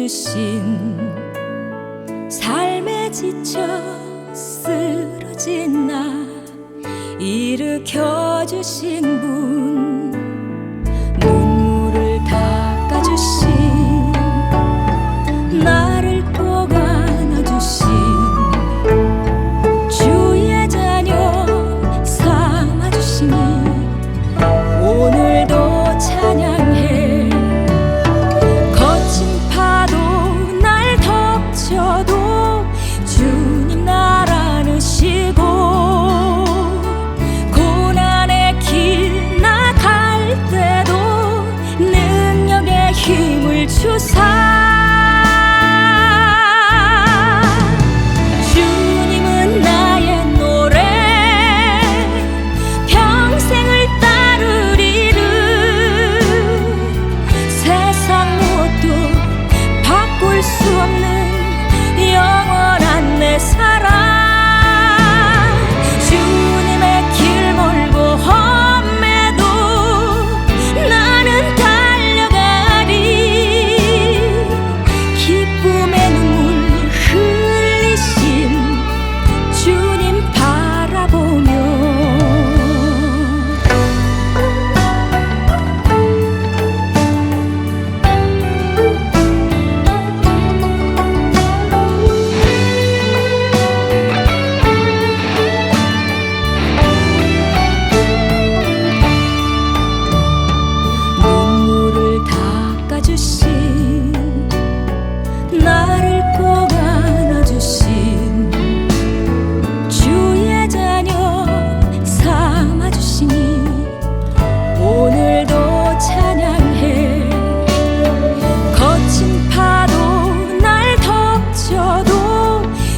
주신, 삶에 지쳐 쓰러진 나 일으켜 주신 분, 눈물을 닦아주신, 나를 꼭 안아주신 주의 자녀 삼아주시니 오늘도 찬양해. 거친 파도 날 덮쳐도 주님 날 안으시고, 고난의 길 나갈 때도 능력의 힘을 주사. 주님은 나의 노래, 평생을 따르리를. 세상 무엇도 바꿀 수 없는 영원한 내 사랑. 주님의 길 멀고 험해도 나는 달려가리. 기쁨의 눈물 흘리신 주님 바라보며. 눈물을 닦아주신, 나를 꼭 안아주신 주의 자녀 삼아주시니 오늘도 찬양해. 거친 파도 날 덮쳐도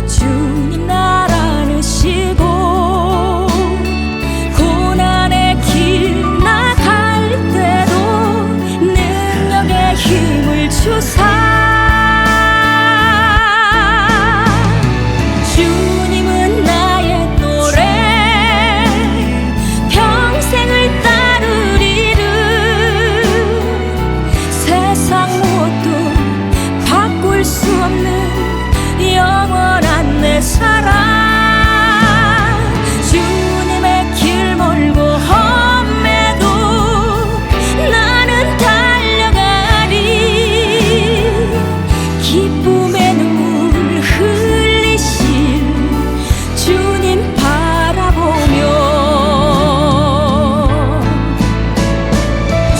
주님 날 안으시고, 고난의 길 나갈 때도 능력의 힘을 주사. 주님은 나의 노래, 평생을 따르리를. 세상 무엇도 바꿀 수 없는 영원한 내 사랑. 주님의 길 멀고 험해도 나는 달려가리. 기쁨의 눈물 흘리신 주님 바라보며.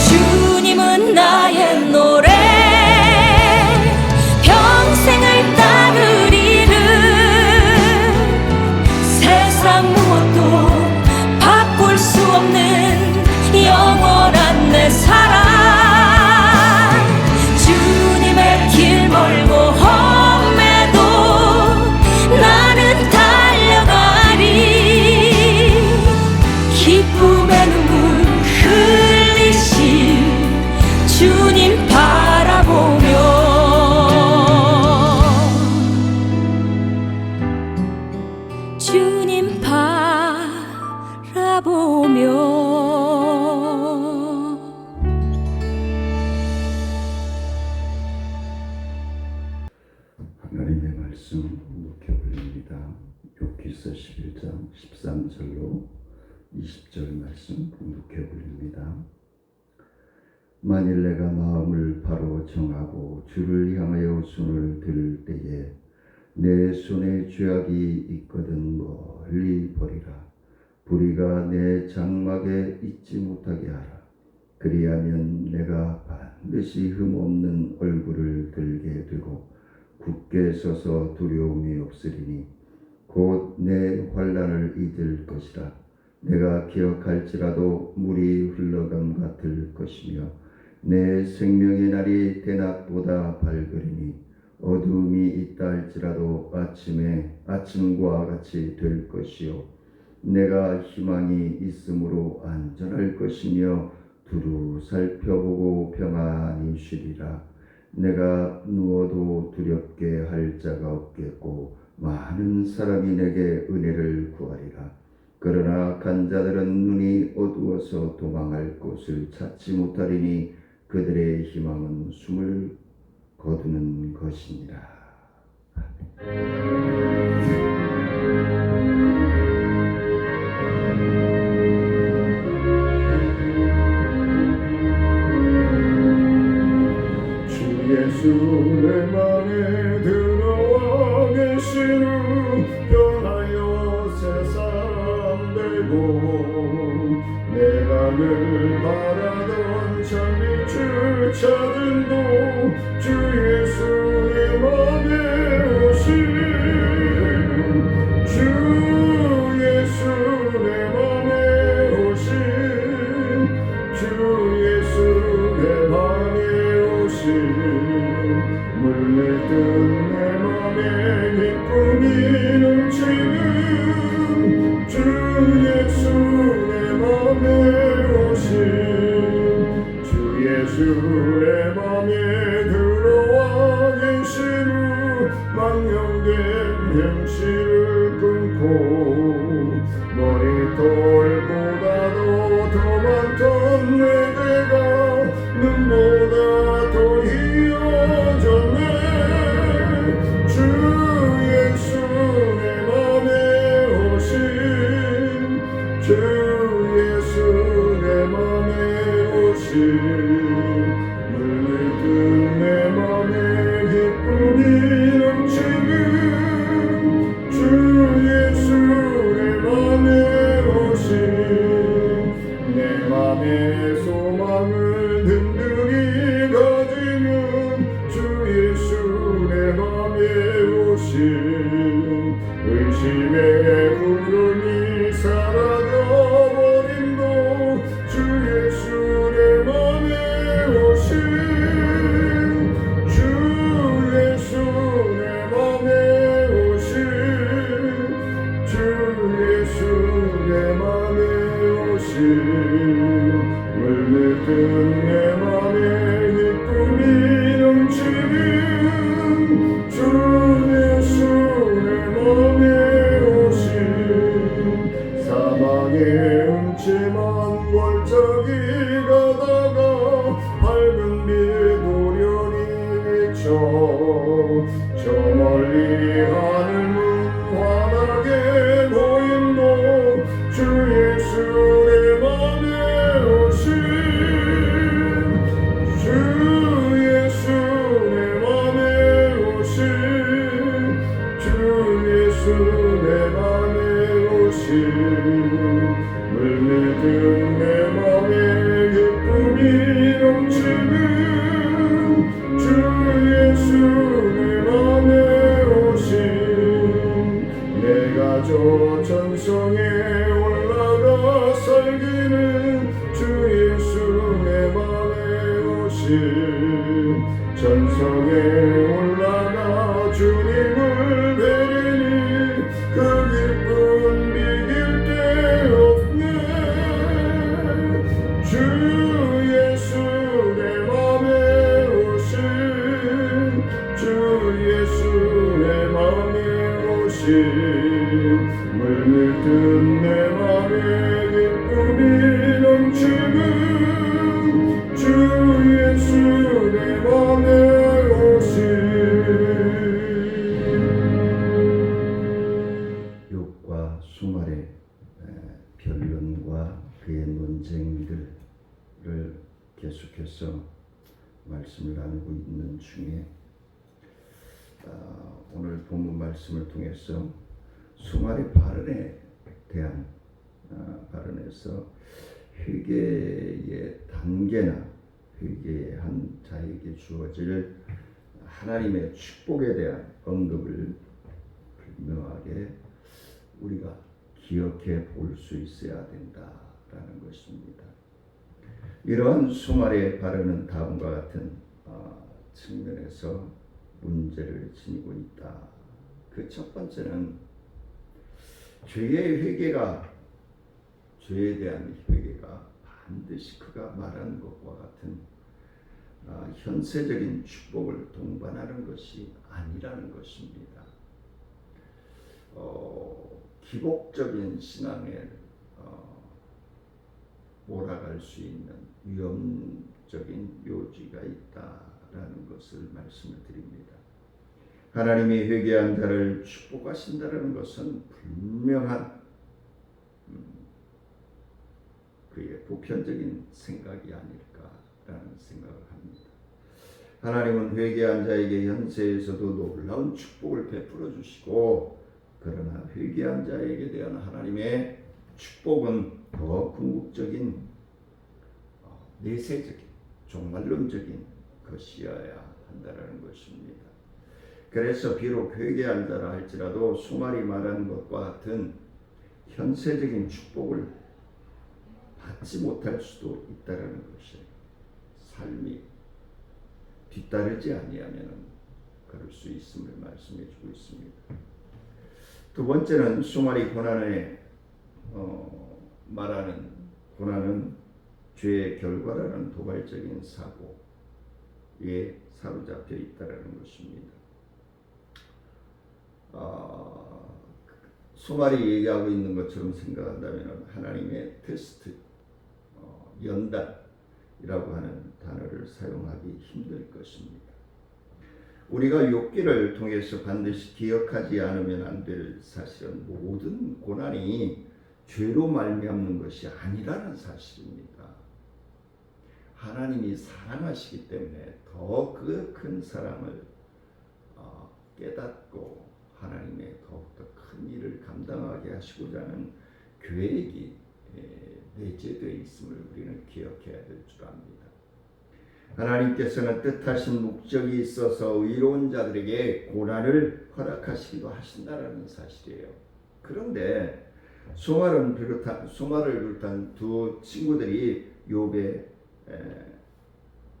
주님은 나의 노래, 평생을 따르리를. 세상 무엇도 바꿀 수 없는 영원한 내 사랑. 주님의 길 멀고 험해도 나는 달려가리. 기쁨의 눈물 흘리신 주님 바라보며. 주님 바라보며. 하나님의 말씀 묵혀드립니다. 욥기서 11장 13절로 20절 말씀 묵혀드립니다. 만일 내가 마음을 바로 정하고 주를 향하여 손을 들 때에 내 손에 죄악이 있거든 멀리 버리라. 불의가 내 장막에 있지 못하게 하라. 그리하면 내가 반드시 흠없는 얼굴을 들게 되고 굳게 서서 두려움이 없으리니 곧 내 환난을 잊을 것이라. 내가 기억할지라도 물이 흘러감 같을 것이며 내 생명의 날이 대낮보다 밝으리니 어두움이 있다 할지라도 아침과 같이 될 것이요 내가 희망이 있으므로 안전할 것이며 두루 살펴보고 평안히 쉬리라. 내가 누워도 두렵게 할 자가 없겠고 많은 사람이 내게 은혜를 구하리라. 그러나 간 자들은 눈이 어두워서 도망할 곳을 찾지 못하리니 그들의 희망은 숨을 거두는 것이니라. 주 예수 내 맘에 들어와 계신 후 변하여 세상 되고 내가 늘 바라던 참빛을 찾은 도주 예수 내 맘에 오신 주 예수 내 맘에 오신 주 예수 내 맘에 물들뜬 내 맘에 기쁨이 넘치는 주 예수 내 맘에 오신 주 예수 내 맘에 들어와 계신 후 망령된 행실을 끊고 머리털보다도 더 많던 내 죄가 눈보다 더 희어졌네 주 예수 내 맘에 오신 주 예수 내 맘에 오신 물든 내 맘에 기쁨이 넘치는 주 예수 내 맘에 오신 내 맘의 소망을 든든히 가지는 주 예수 내 맘에 오신 의심의 구름이 사라져버림도 주 예수 내 맘에 오신 주 예수 내 맘에 오신 주 예수 내 맘에 오신 물들뜬 내 맘에 기쁨이 넘치는 주 예수 내 맘에 오신 사망의 음침한 골짜기 가다가 밝은 빛 오련히 비쳐 저 멀리 하늘문 환하게 보임도 주 예수 내 맘에 오신 주 예수 내 맘에 오신 주 예수 내 맘에 오신 물들뜬 내 맘에 기쁨이 넘치는 주 예수 내 맘에 오신 내가 저 전성에 올라가 살기는 주 예수 내 맘에 오신 전성에 올라가 주님을 뵈리니 그 기쁨 비길 데 없네 주 예수 내 맘에 오신 주 예수 내 맘에 오신 물들뜬 내 맘에 기쁨이 넘치는 주 예수 내 맘에 오신 욥과 수말의 변론과 그의 논쟁들을 계속해서 말씀을 나누고 있는 중에 오늘 본문 말씀을 통해서 수말의 발언에 대한 발언에서 회개의 단계나 회개한 자에게 주어질 하나님의 축복에 대한 언급을 분명하게 우리가 기억해 볼 수 있어야 된다라는 것입니다. 이러한 수말의 발언은 다음과 같은 측면에서 문제를 지니고 있다. 그 첫 번째는 죄의 회개가 죄에 대한 회개가 반드시 그가 말하는 것과 같은 현세적인 축복을 동반하는 것이 아니라는 것입니다. 기복적인 신앙에 몰아갈 수 있는 위험적인 요지가 있다 있다라는 것을 말씀을 드립니다. 하나님이 회개한 자를 축복하신다는 것은 분명한 그의 보편적인 생각이 아닐까라는 생각을 합니다. 하나님은 회개한 자에게 현세에서도 놀라운 축복을 베풀어 주시고, 그러나 회개한 자에게 대한 하나님의 축복은 더 궁극적인 내세적인 종말론적인 것이어야 한다는 것입니다. 그래서 비록 회개한 자라 할지라도 수말이 말하는 것과 같은 현세적인 축복을 받지 못할 수도 있다는 것이에요. 삶이 뒤따르지 아니하면 그럴 수 있음을 말씀해 주고 있습니다. 두 번째는 수말이 고난에 말하는 고난은 죄의 결과라는 도발적인 사고에 사로잡혀 있다는 것입니다. 수말이 얘기하고 있는 것처럼 생각한다면 하나님의 테스트, 연단이라고 하는 단어를 사용하기 힘들 것입니다. 우리가 욥기를 통해서 반드시 기억하지 않으면 안 될 사실은 모든 고난이 죄로 말미암는 것이 아니라는 사실입니다. 하나님이 사랑하시기 때문에 더 그 큰 사랑을 깨닫고 하나님의 더욱더 큰 일을 감당하게 하시고자 하는 계획이 내재되어 있음을 우리는 기억해야 될 줄 압니다. 하나님께서는 뜻하신 목적이 있어서 의로운 자들에게 고난을 허락하시기도 하신다라는 사실이에요. 그런데 수말을 비롯한 두 친구들이 욥의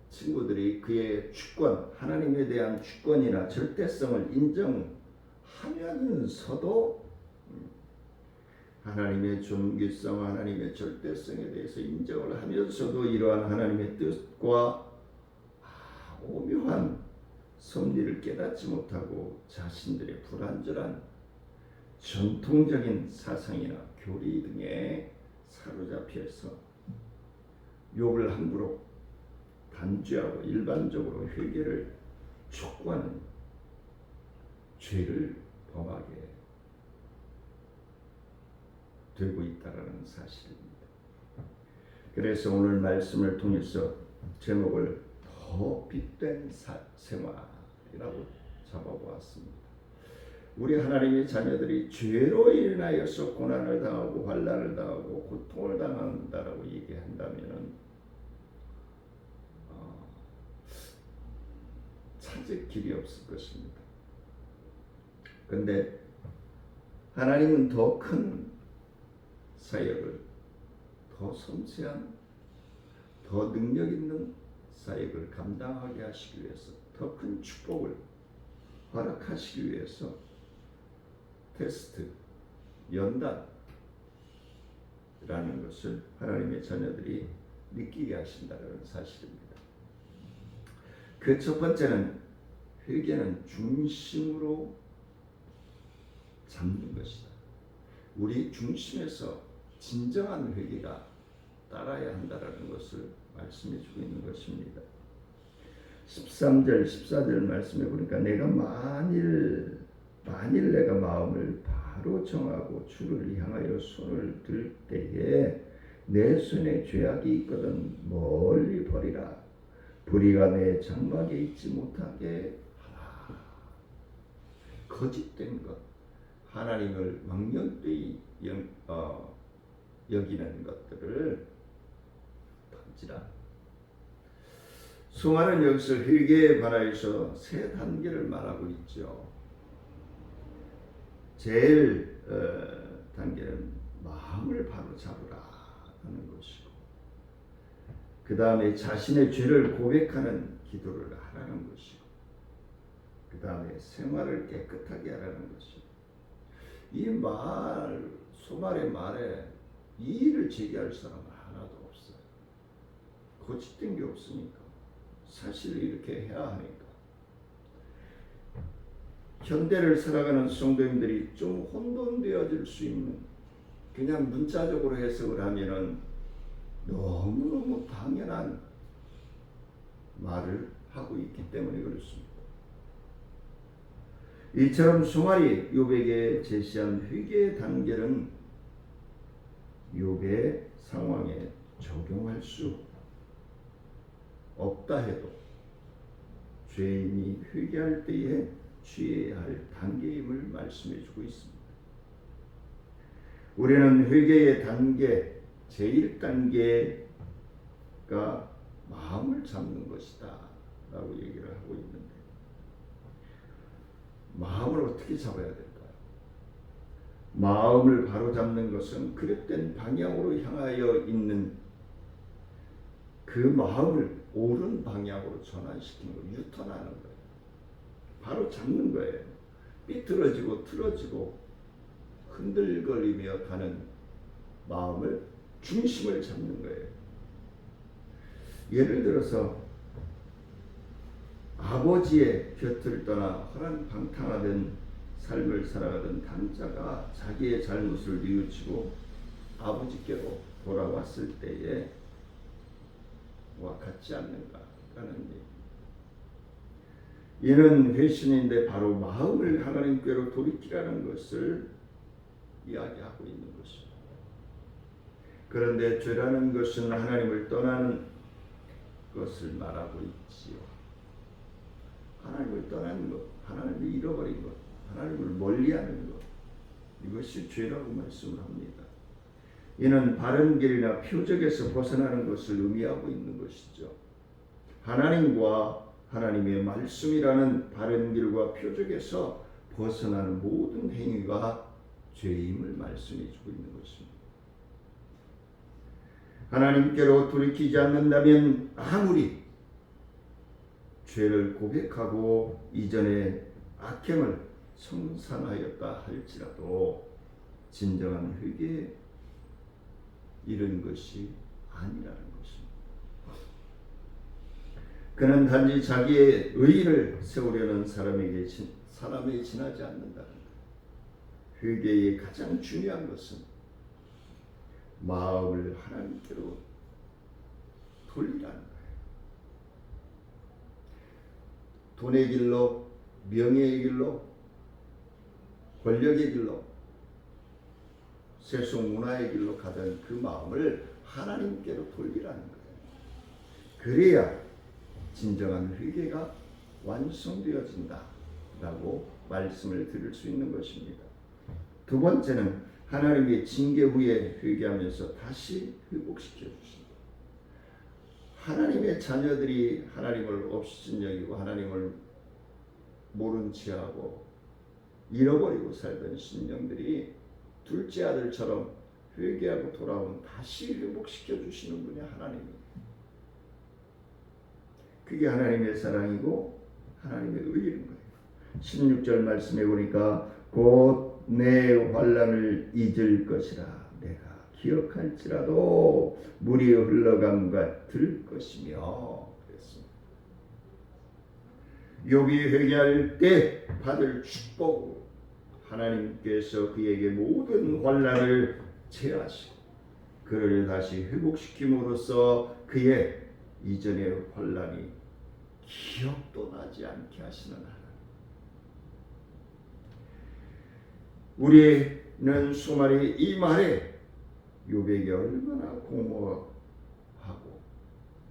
친구들이 그의 주권, 하나님에 대한 주권이나 절대성을 인정하면서도 하나님의 존귀성, 하나님의 절대성에 대해서 인정을 하면서도 이러한 하나님의 뜻과 오묘한 섭리를 깨닫지 못하고 자신들의 불완전한 전통적인 사상이나 교리 등에 사로잡혀서 욥을 함부로 단죄하고 일반적으로 회개를 촉구하는 죄를 범하게 되고 있다는 사실입니다. 그래서 오늘 말씀을 통해서 제목을 더 빛된 생활이라고 잡아보았습니다. 우리 하나님의 자녀들이 죄로 인하여서 고난을 당하고 환난을 당하고 고통을 당한다라고 얘기한다면 찾을 길이 없을 것입니다. 그런데 하나님은 더 큰 사역을, 더 섬세한, 더 능력 있는 사역을 감당하게 하시기 위해서, 더 큰 축복을 허락하시기 위해서 테스트, 연단이라는 것을 하나님의 자녀들이 느끼게 하신다는 사실입니다. 그 첫 번째는 회개는 중심으로 잡는 것이다. 우리 중심에서 진정한 회개가 따라야 한다는 것을 말씀해 주고 있는 것입니다. 13절, 14절 말씀해 보니까 내가 만일 내가 마음을 바로 정하고 주를 향하여 손을 들 때에 내 손에 죄악이 있거든 멀리 버리라. 불의가 내 장막에 있지 못하게 하라. 거짓된 것, 하나님을 망령되이 여기는 것들을 던지라. 수많은 여기서 회개에 관하여서 세 단계를 말하고 있죠. 제일 단계는 마음을 바로 잡으라 하는 것이고, 그 다음에 자신의 죄를 고백하는 기도를 하라는 것이고, 그 다음에 생활을 깨끗하게 하라는 것이고, 이 수말의 말에 이의를 제기할 사람은 하나도 없어요. 거짓된 게 없으니까, 사실을 이렇게 해야 하니까. 현대를 살아가는 성도님들이 좀 혼돈되어질 수 있는, 그냥 문자적으로 해석을 하면은 너무너무 당연한 말을 하고 있기 때문에 그렇습니다. 이처럼 수말이 욥에게 제시한 회개의 단계는 욥의 상황에 적용할 수 없다 해도 죄인이 회개할 때에 취해야 할 단계임을 말씀해 주고 있습니다. 우리는 회개의 단계, 제1단계가 마음을 잡는 것이다 라고 얘기를 하고 있는데, 마음을 어떻게 잡아야 될까요? 마음을 바로 잡는 것은 그릇된 방향으로 향하여 있는 그 마음을 옳은 방향으로 전환시키는 거, 유턴하는 거예요. 바로 잡는 거예요. 삐뚤어지고 틀어지고 흔들거리며 가는 마음을, 중심을 잡는 거예요. 예를 들어서 아버지의 곁을 떠나 허랑방탕하던 삶을 살아가던 당자가 자기의 잘못을 뉘우치고 아버지께로 돌아왔을 때에 와 같지 않는가라는 얘기. 이는 회신인데 바로 마음을 하나님께로 돌이키라는 것을 이야기하고 있는 것입니다. 그런데 죄라는 것은 하나님을 떠나는 것을 말하고 있지요. 하나님을 떠나는 것, 하나님을 잃어버린 것, 하나님을 멀리하는 것, 이것이 죄라고 말씀을 합니다. 이는 바른 길이나 표적에서 벗어나는 것을 의미하고 있는 것이죠. 하나님과 하나님의 말씀이라는 바른 길과 표적에서 벗어나는 모든 행위가 죄임을 말씀해 주고 있는 것입니다. 하나님께로 돌이키지 않는다면 아무리 죄를 고백하고 이전의 악행을 청산하였다 할지라도 진정한 회개에 이른 것이 아니라는 것입니다. 그는 단지 자기의 의의를 세우려는 사람에 지나지 않는다는 것. 회개의 가장 중요한 것은 마음을 하나님께로 돌리라는 거예요. 돈의 길로, 명예의 길로, 권력의 길로, 세속 문화의 길로 가던 그 마음을 하나님께로 돌리라는 거예요. 그래야 진정한 회개가 완성되어진다라고 말씀을 드릴 수 있는 것입니다. 두 번째는 하나님의 징계 후에 회개하면서 다시 회복시켜 주신다. 하나님의 자녀들이 하나님을 없이 여기고 하나님을 모른 체하고 잃어버리고 살던 신령들이 둘째 아들처럼 회개하고 돌아온 다시 회복시켜 주시는 분이 하나님입니다. 그게 하나님의 사랑이고 하나님의 의인 거예요. 16절 말씀해 보니까 곧 내 환난을 잊을 것이라 내가 기억할지라도 물이 흘러감 같을 것이며 그랬습니다. 욥이 회개할 때 받을 축복으로 하나님께서 그에게 모든 환난을 제하시고 그를 다시 회복시킴으로써 그의 이전의 환난이 기억도 나지 않게 하시는 하나님. 우리는 수말이 이 말에 욥에게 얼마나 공허하고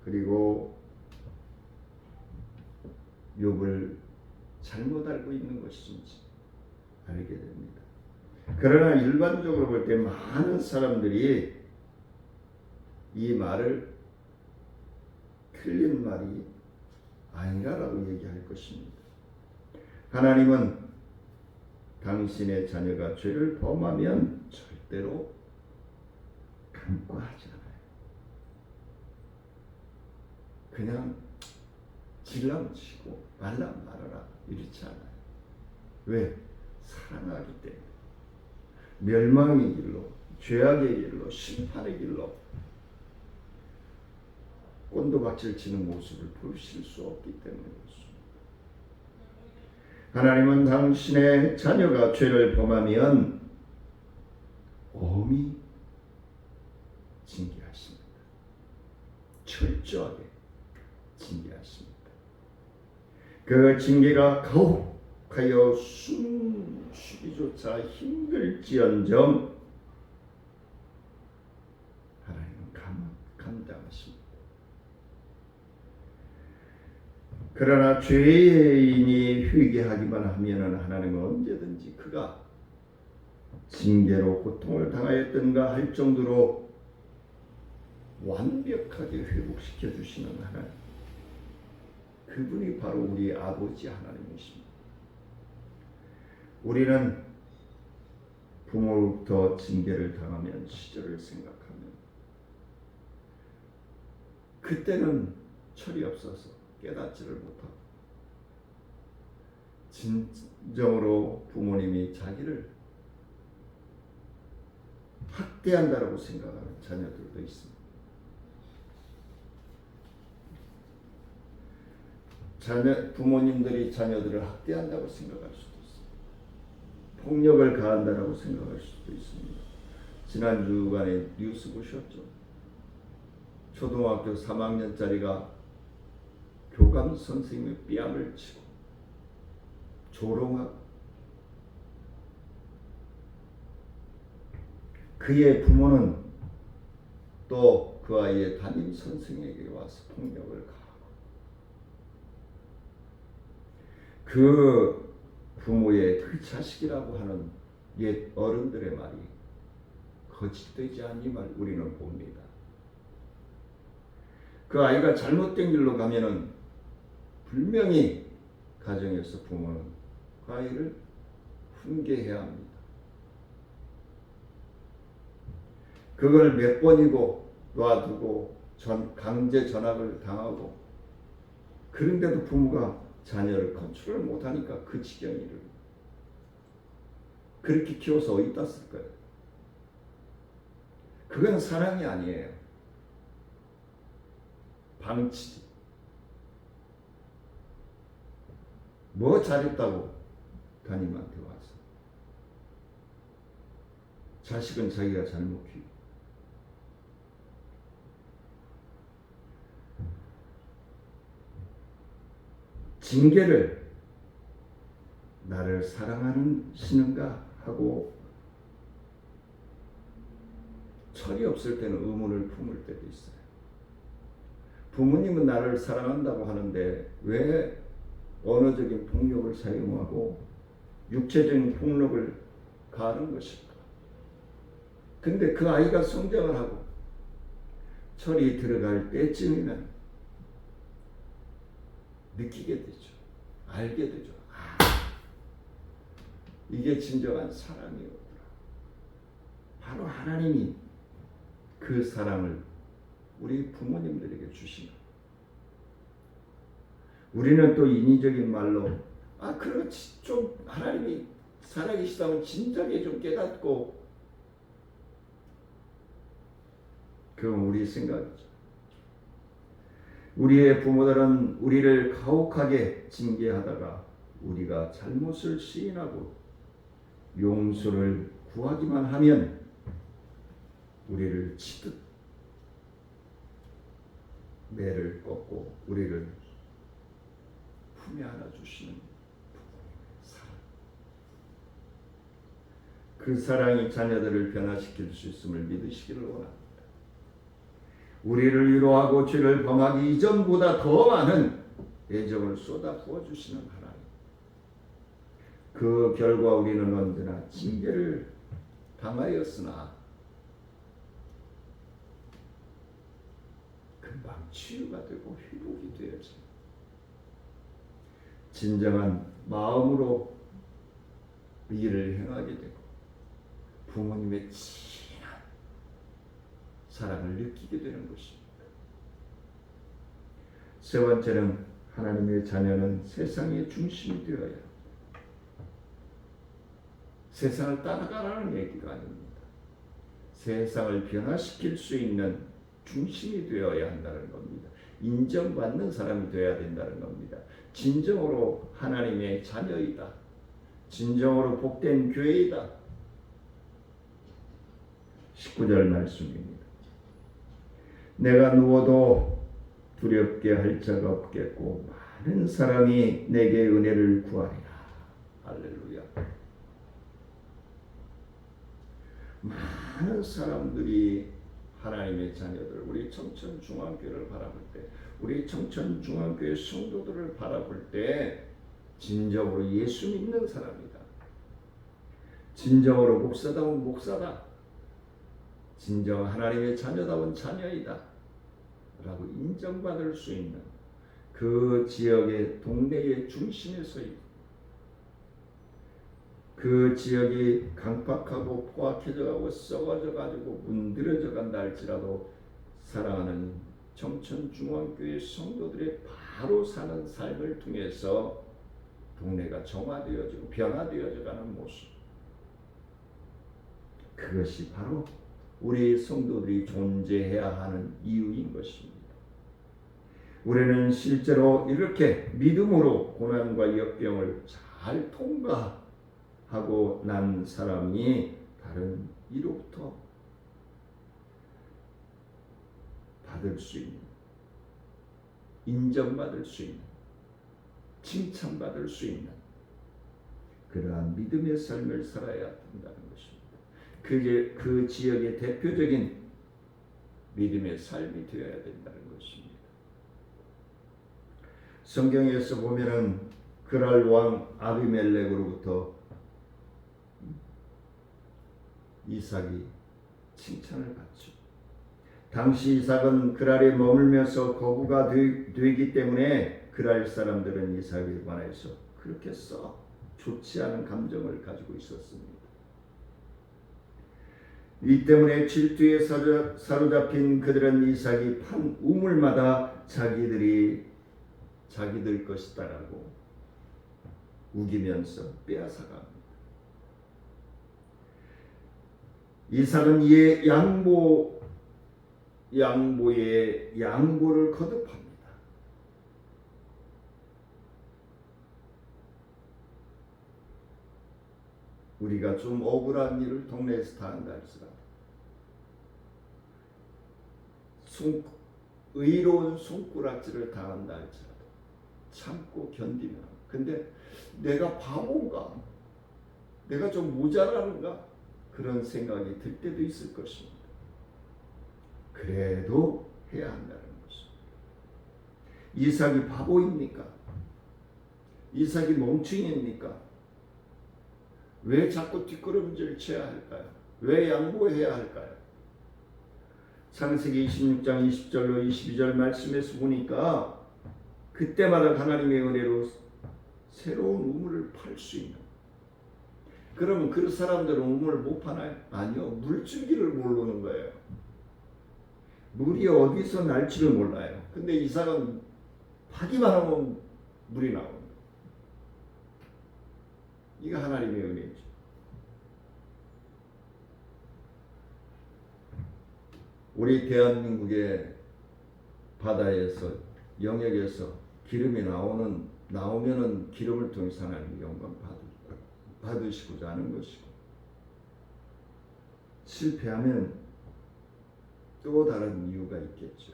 그리고 욥을 잘못 알고 있는 것인지 알게 됩니다. 그러나 일반적으로 볼 때 많은 사람들이 이 말을 틀린 말이 아니라라고 얘기할 것입니다. 하나님은 당신의 자녀가 죄를 범하면 절대로 간과하지 않아요. 그냥 질라면 치고 말라면 말아라 이렇지 않아요. 왜? 사랑하기 때문에. 멸망의 길로, 죄악의 길로, 심판의 길로 꼰도박질 치는 모습을 보실 수 없기 때문에 그렇습니다. 하나님은 당신의 자녀가 죄를 범하면 엄히 징계하십니다. 철저하게 징계하십니다. 그 징계가 가혹하여 숨 쉬기조차 힘들지언정 하나님은 감당하십니다. 그러나 죄인이 회개하기만 하면은 하나님은 언제든지 그가 징계로 고통을 당하였던가 할 정도로 완벽하게 회복시켜 주시는 하나님, 그분이 바로 우리 아버지 하나님이십니다. 우리는 부모로부터 징계를 당하면 시절을 생각하면 그때는 철이 없어서 깨닫지를 못하고 진정으로 부모님이 자기를 학대한다라고 생각하는 자녀들도 있습니다. 부모님들이 자녀들을 학대한다고 생각할 수도 있습니다. 폭력을 가한다라고 생각할 수도 있습니다. 지난 주간에 뉴스 보셨죠? 초등학교 3학년짜리가 교감 선생님의 뺨을 치고 조롱하고 그의 부모는 또 그 아이의 담임 선생에게 와서 폭력을 가하고 그 부모의 그 자식이라고 하는 옛 어른들의 말이 거짓되지 않음을 우리는 봅니다. 그 아이가 잘못된 길로 가면은 분명히 가정에서 부모는 그 아이를 훈계해야 합니다. 그걸 몇 번이고 놔두고 강제 전학을 당하고 그런데도 부모가 자녀를 컨트롤 못하니까 그 지경에 이르고 그렇게 키워서 어디다 쓸 거예요? 그건 사랑이 아니에요. 방치지. 뭐 잘했다고 담임한테 와서 자식은 자기가 잘못 키우고 징계를 나를 사랑하는 신은가 하고 철이 없을 때는 의문을 품을 때도 있어요. 부모님은 나를 사랑한다고 하는데 왜 언어적인 폭력을 사용하고 육체적인 폭력을 가하는 것일까? 근데 그 아이가 성장을 하고 철이 들어갈 때쯤이면 느끼게 되죠. 알게 되죠. 이게 진정한 사랑이었구나. 바로 하나님이 그 사랑을 우리 부모님들에게 주시는. 우리는 또 인위적인 말로 그렇지 좀 하나님이 살아계시다면 진작에 좀 깨닫고 그건 우리 생각이죠. 우리의 부모들은 우리를 가혹하게 징계하다가 우리가 잘못을 시인하고 용서를 구하기만 하면 우리를 치듯 매를 꺾고 우리를 품에 안아주시는 사랑. 그 사랑이 자녀들을 변화시킬 수 있음을 믿으시기를 원합니다. 우리를 위로하고 죄를 범하기 이전보다 더 많은 애정을 쏟아 부어주시는 하나님. 그 결과 우리는 언제나 징계를 당하였으나 금방 치유가 되고 회복이 되어집니다. 진정한 마음으로 일을 행하게 되고 부모님의 진한 사랑을 느끼게 되는 것입니다. 세 번째는 하나님의 자녀는 세상의 중심이 되어야 합니다. 세상을 따라가라는 얘기가 아닙니다. 세상을 변화시킬 수 있는 중심이 되어야 한다는 겁니다. 인정받는 사람이 되어야 된다는 겁니다. 진정으로 하나님의 자녀이다. 진정으로 복된 교회이다. 19절 말씀입니다. 내가 누워도 두렵게 할 자가 없겠고 많은 사람이 내게 은혜를 구하리라. 할렐루야. 많은 사람들이 하나님의 자녀들, 우리 청천중앙교회를 바라볼 때, 우리 청천중앙교회 성도들을 바라볼 때 진정으로 예수 믿는 사람이다. 진정으로 목사다운 목사다. 진정 하나님의 자녀다운 자녀이다. 라고 인정받을 수 있는 그 지역의 동네의 중심에 서 있고, 그 지역이 강팍하고 포악해져 가고 썩어져 가지고 문드러져 간다 할지라도 사랑하는 청천중앙교회 성도들의 바로 사는 삶을 통해서 동네가 정화되어지고 변화되어져 가는 모습, 그것이 바로 우리 성도들이 존재해야 하는 이유인 것입니다. 우리는 실제로 이렇게 믿음으로 고난과 역경을 잘 통과하고 난 사람이 다른 이로부터 받을 수 있는, 인정받을 수 있는, 칭찬받을 수 있는 그러한 믿음의 삶을 살아야 된다는 것입니다. 그게 그 지역의 대표적인 믿음의 삶이 되어야 된다는 것입니다. 성경에서 보면은 그랄 왕 아비멜렉으로부터 이삭이 칭찬을 받죠. 당시 이삭은 그랄에 머물면서 거부가 되기 때문에 그랄 사람들은 이삭에 관해서 그렇게 썩 좋지 않은 감정을 가지고 있었습니다. 이 때문에 질투에 사로잡힌 그들은 이삭이 판 우물마다 자기들 것이다라고 우기면서 빼앗아갑니다. 이삭은 이에 양보의 양보를 거듭합니다. 우리가 좀 억울한 일을 동네에서 당한다 할지라도 의로운 손가락질을 당한다 할지라도 참고 견디면, 근데 내가 바본가? 내가 좀 모자라는가? 그런 생각이 들 때도 있을 것입니다. 그래도 해야 한다는 것입니다. 이삭이 바보입니까? 이삭이 멍충이입니까? 왜 자꾸 뒷걸음질 쳐야 할까요? 왜 양보해야 할까요? 창세기 26장 20절로 22절 말씀에서 보니까 그때마다 하나님의 은혜로 새로운 우물을 팔 수 있는, 그러면 그 사람들은 우물을 못 파나요? 아니요. 물줄기를 모르는 거예요. 물이 어디서 날지를 몰라요. 근데 이삭은 파기만 하면 물이 나옵니다. 이게 하나님의 은혜죠. 우리 대한민국의 바다에서, 영역에서 기름이 나오면은 기름을 통해서 하나님 영광 받으시고자 하는 것이고, 실패하면 또 다른 이유가 있겠죠.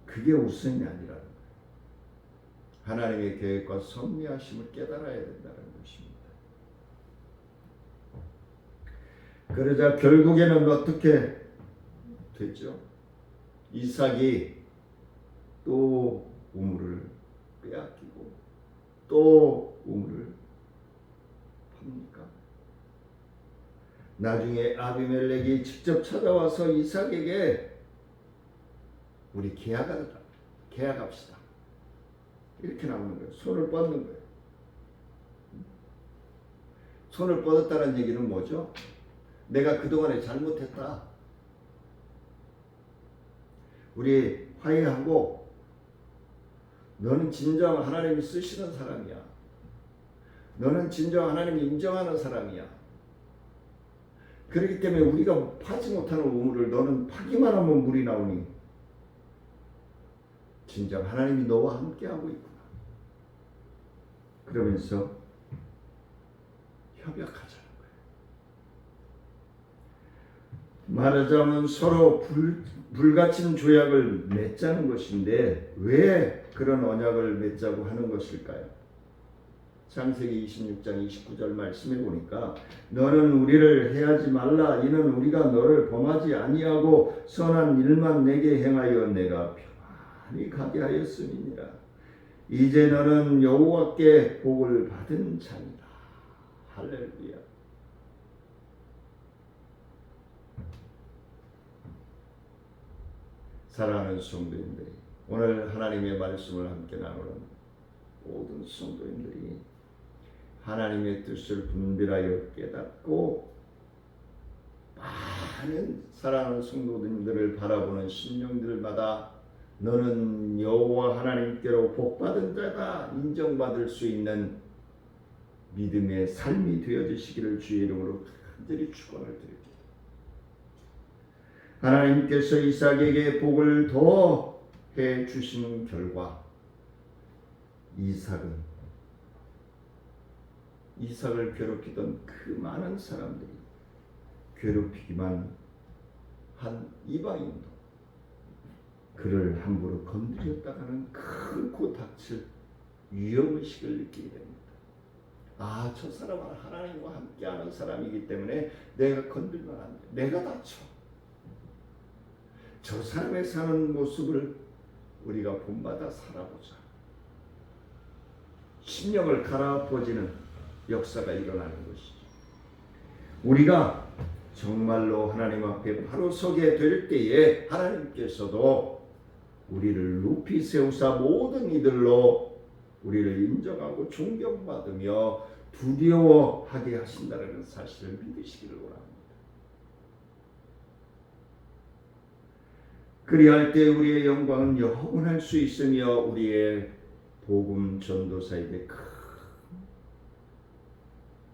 그게 우선이 아니라는 거예요. 하나님의 계획과 섭리하심을 깨달아야 된다는 것입니다. 그러자 결국에는 어떻게 됐죠? 이삭이 또 우물을 빼앗기고 또 우물을 팝니까? 나중에 아비멜렉이 직접 찾아와서 이삭에게 우리 계약합시다. 이렇게 나오는 거예요. 손을 뻗는 거예요. 손을 뻗었다는 얘기는 뭐죠? 내가 그동안에 잘못했다. 우리 화해하고, 너는 진정 하나님이 쓰시는 사람이야. 너는 진정 하나님이 인정하는 사람이야. 그렇기 때문에 우리가 파지 못하는 우물을 너는 파기만 하면 물이 나오니 진정 하나님이 너와 함께하고 있구나. 그러면서 협약하자는 거예요. 말하자면 서로 불같은 조약을 맺자는 것인데 왜 그런 언약을 맺자고 하는 것일까요? 창세기 26장 29절 말씀에 보니까 너는 우리를 해하지 말라 이는 우리가 너를 범하지 아니하고 선한 일만 내게 행하여 내가 평안히 가게 하였음이니라. 이제 너는 여호와께 복을 받은 자니라. 할렐루야. 사랑하는 성도님들이, 오늘 하나님의 말씀을 함께 나누는 모든 성도님들이 하나님의 뜻을 분별하여 깨닫고 많은 사랑하는 성도님들을 바라보는 심령들마다 너는 여호와 하나님께로 복받은 자다 인정받을 수 있는 믿음의 삶이 되어지시기를 주의 이름으로 간절히 축원을 드립니다. 하나님께서 이삭에게 복을 더해 주신 결과 이삭을 괴롭히던 그 많은 사람들이 괴롭히기만 한 이방인도 그를 함부로 건드렸다가는 크고 닥칠 위험의식을 느끼게 됩니다. 아, 저 사람은 하나님과 함께하는 사람이기 때문에 내가 건들면 안 돼. 내가 다쳐. 저 사람의 사는 모습을 우리가 본받아 살아보자. 심령을 갈아엎어지는 역사가 일어나는 것이죠. 우리가 정말로 하나님 앞에 바로 서게 될 때에 하나님께서도 우리를 높이 세우사 모든 이들로 우리를 인정하고 존경받으며 두려워하게 하신다는 사실을 믿으시기를 원합니다. 그리할 때 우리의 영광은 영원할 수 있으며 우리의 복음 전도사에게 큰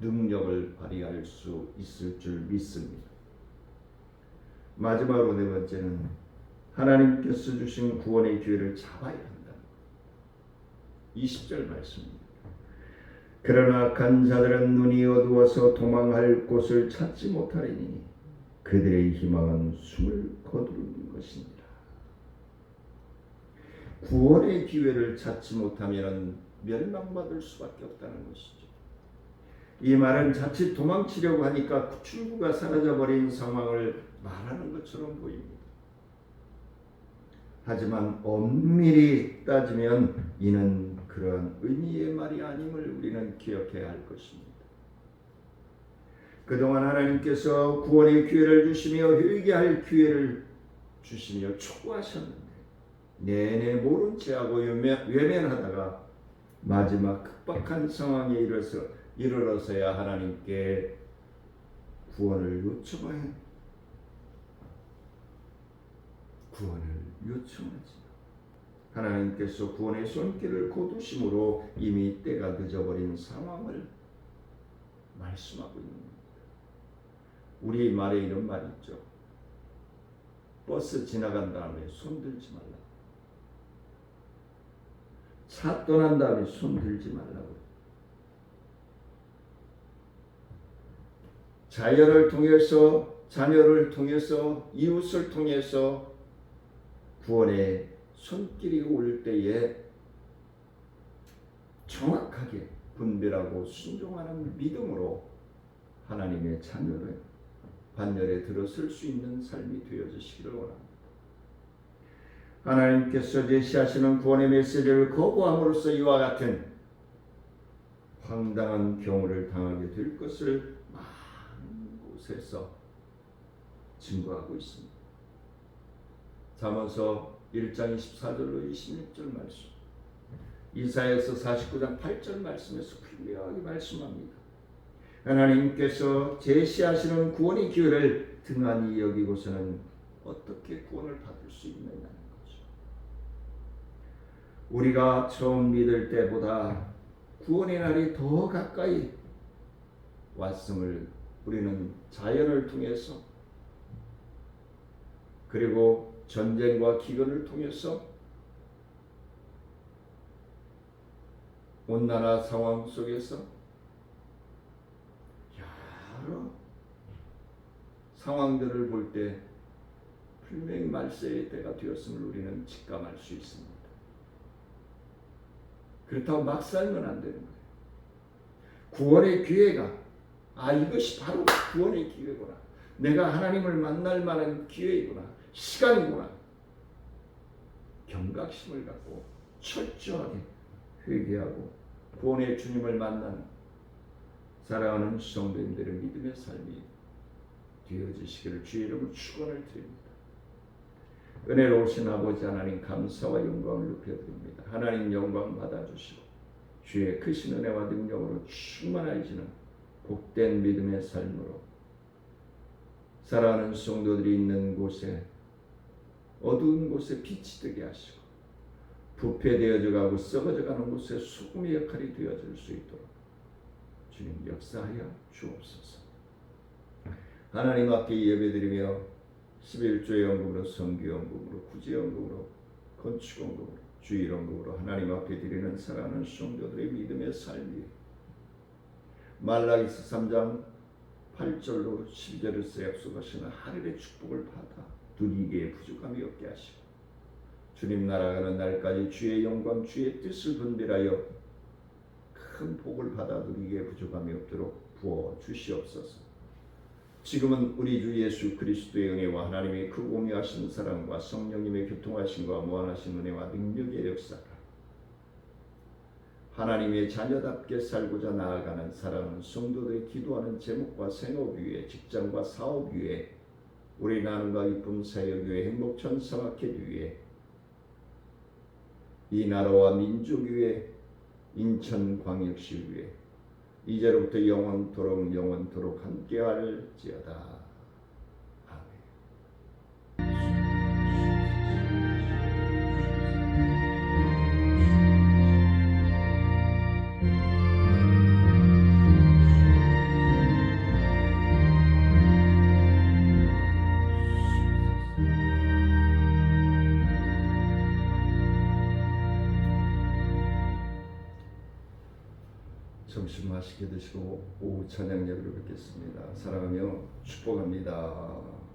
능력을 발휘할 수 있을 줄 믿습니다. 마지막으로 네 번째는 하나님께서 주신 구원의 기회를 잡아야 한다. 20절 말씀입니다. 그러나 악한 자들은 눈이 어두워서 도망할 곳을 찾지 못하리니 그들의 희망은 숨을 거두는 것입니다. 구원의 기회를 찾지 못하면 멸망받을 수밖에 없다는 것이죠. 이 말은 자칫 도망치려고 하니까 출구가 사라져버린 상황을 말하는 것처럼 보입니다. 하지만 엄밀히 따지면 이는 그런 의미의 말이 아님을 우리는 기억해야 할 것입니다. 그동안 하나님께서 구원의 기회를 주시며 회개할 기회를 주시며 촉구하셨는데 내내 모른 채하고 외면하다가 마지막 급박한 상황에 이르러서야 하나님께 구원을 요청하지. 하나님께서 구원의 손길을 거두심으로 이미 때가 늦어버린 상황을 말씀하고 있는 겁니다. 우리 말에 이런 말이 있죠. 버스 지나간 다음에 손 들지 말라. 차 떠난 다음에 손 들지 말라고. 자녀를 통해서 이웃을 통해서 구원의 손길이 올 때에 정확하게 분별하고 순종하는 믿음으로 하나님의 자녀를 반열에 들어설 수 있는 삶이 되어지시기를 원합니다. 하나님께서 제시하시는 구원의 메시지를 거부함으로써 이와 같은 황당한 경우를 당하게 될 것을 많은 곳에서 증거하고 있습니다. 잠언서 1장 24절로 26절 말씀, 이사야서 49장 8절 말씀에서 분명하게 말씀합니다. 하나님께서 제시하시는 구원의 기회를 등한히 여기고서는 어떻게 구원을 받을 수 있느냐는 거죠. 우리가 처음 믿을 때보다 구원의 날이 더 가까이 왔음을 우리는 자연을 통해서 그리고 전쟁과 기근을 통해서 온난화 상황 속에서 여러 상황들을 볼 때 분명히 말세의 때가 되었음을 우리는 직감할 수 있습니다. 그렇다고 막 살면 안 되는 거예요. 구원의 기회가 이것이 바로 구원의 기회구나. 내가 하나님을 만날 만한 기회이구나. 시간이구나. 경각심을 갖고 철저하게 회개하고 구원의 주님을 만나는 사랑하는 성도님들의 믿음의 삶이 되어지시기를 주의 이름으로 축원을 드립니다. 은혜로우신 아버지 하나님 감사와 영광을 높여드립니다. 하나님 영광 받아주시고 주의 크신 은혜와 능력으로 충만해지는 복된 믿음의 삶으로 사랑하는 성도들이 있는 곳에 어두운 곳에 빛이 뜨게 하시고 부패되어져 가고 썩어져 가는 곳에 소금의 역할이 되어질 수 있도록 주님 역사하여 주옵소서. 하나님 앞에 예배드리며 11조의 연금으로 선교연금으로 구제연금으로 건축연금으로 주일연금으로 하나님 앞에 드리는 사랑하는 성도들의 믿음의 삶이 말라기서 3장 8절로 12절에서 약속하시는 하늘의 축복을 받아 누리기에 부족함이 없게 하시고 주님 날아가는 날까지 주의 영광 주의 뜻을 분별하여 큰 복을 받아 누리기에 부족함이 없도록 부어 주시옵소서. 지금은 우리 주 예수 그리스도의 은혜와 하나님의 그 공유하신 사랑과 성령님의 교통하심과 무한하신 은혜와 능력의 역사가 하나님의 자녀답게 살고자 나아가는 사랑하는 성도들의 기도하는 제목과 생업 위에 직장과 사업 위에 우리 나눔과 기쁨 사역 위에 행복 천사 마켓 위에 이 나라와 민족 위에 인천광역시 위에 이제로부터 영원토록 함께할지어다. 점심 맛있게 드시고 오후 찬양 예배를 뵙겠습니다. 사랑하며 축복합니다.